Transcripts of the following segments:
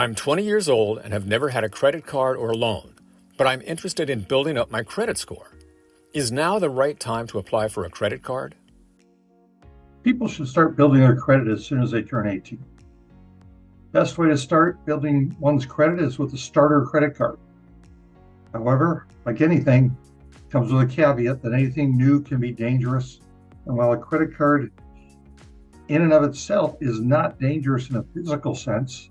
I'm 20 years old and have never had a credit card or loan, but I'm interested in building up my credit score. Is now the right time to apply for a credit card? People should start building their credit as soon as they turn 18. Best way to start building one's credit is with a starter credit card. However, like anything, it comes with a caveat that anything new can be dangerous. And while a credit card in and of itself is not dangerous in a physical sense,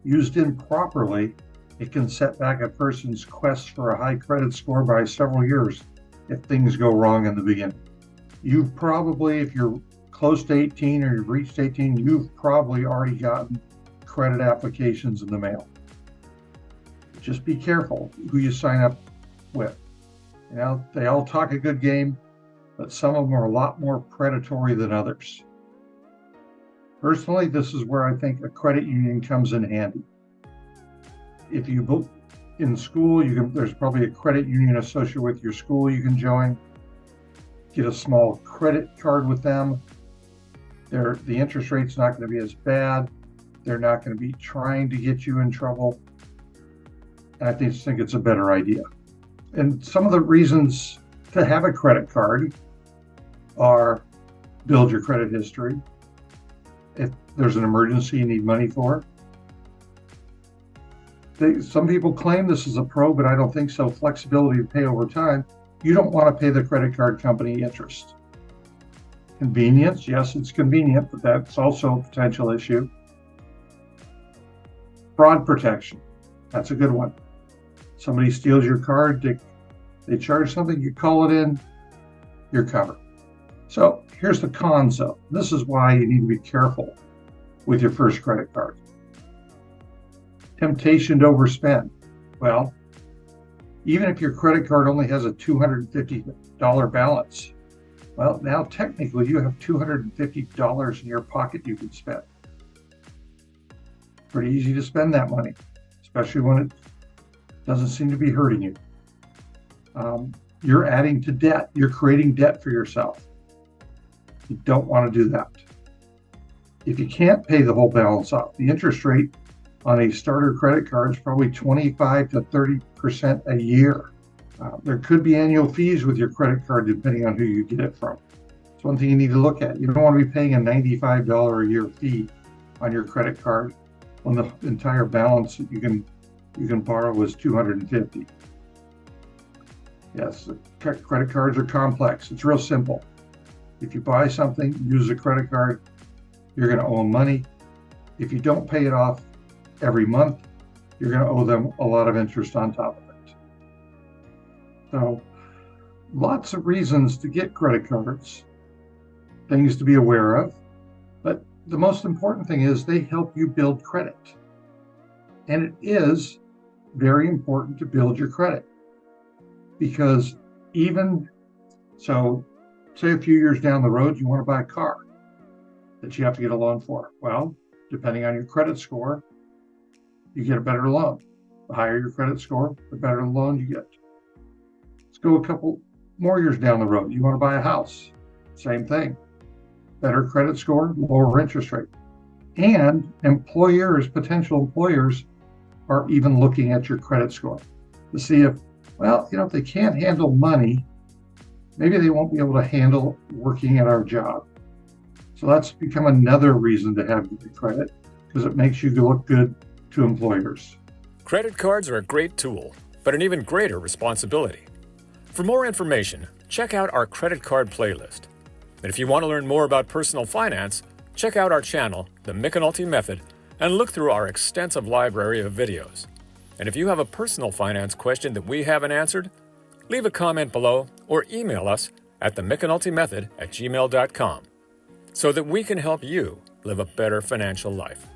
used improperly, it can set back a person's quest for a high credit score by several years if things go wrong in the beginning. You've probably, if you're close to 18 or you've reached 18, you've probably already gotten credit applications in the mail. Just be careful who you sign up with. You know, they all talk a good game, but some of them are a lot more predatory than others. Personally, this is where I think a credit union comes in handy. If you in school, there's probably a credit union associated with your school you can join. Get a small credit card with them. The interest rate's not going to be as bad. They're not going to be trying to get you in trouble. I just think it's a better idea. And some of the reasons to have a credit card are build your credit history. If there's an emergency you need money for. Some people claim this is a pro, but I don't think so. Flexibility to pay over time. You don't want to pay the credit card company interest. Convenience, yes, it's convenient, but that's also a potential issue. Fraud protection, that's a good one. Somebody steals your card, they charge something, you call it in, you're covered. So here's the cons though. This is why you need to be careful with your first credit card. Temptation to overspend. Well, even if your credit card only has a $250 balance, well, now technically you have $250 in your pocket you can spend. Pretty easy to spend that money, especially when it doesn't seem to be hurting you. You're adding to debt. You're creating debt for yourself. You don't want to do that. If you can't pay the whole balance off, the interest rate on a starter credit card is probably 25 to 30% a year. There could be annual fees with your credit card depending on who you get it from. It's one thing you need to look at. You don't want to be paying a $95 a year fee on your credit card when the entire balance that you can borrow is $250. Yes, credit cards are complex. It's real simple. If you buy something, use a credit card, you're going to owe them money. If you don't pay it off every month, you're going to owe them a lot of interest on top of it. So, lots of reasons to get credit cards, things to be aware of, but the most important thing is they help you build credit. And it is very important to build your credit because say a few years down the road, you want to buy a car that you have to get a loan for. Well, depending on your credit score, you get a better loan. The higher your credit score, the better the loan you get. Let's go a couple more years down the road. You want to buy a house. Same thing. Better credit score, lower interest rate. And potential employers are even looking at your credit score to see if they can't handle money, maybe they won't be able to handle working at our job. So that's become another reason to have good credit because it makes you look good to employers. Credit cards are a great tool, but an even greater responsibility. For more information, check out our credit card playlist. And if you want to learn more about personal finance, check out our channel, The McEnulty Method, and look through our extensive library of videos. And if you have a personal finance question that we haven't answered, leave a comment below or email us at TheMcEnultyMethod@gmail.com so that we can help you live a better financial life.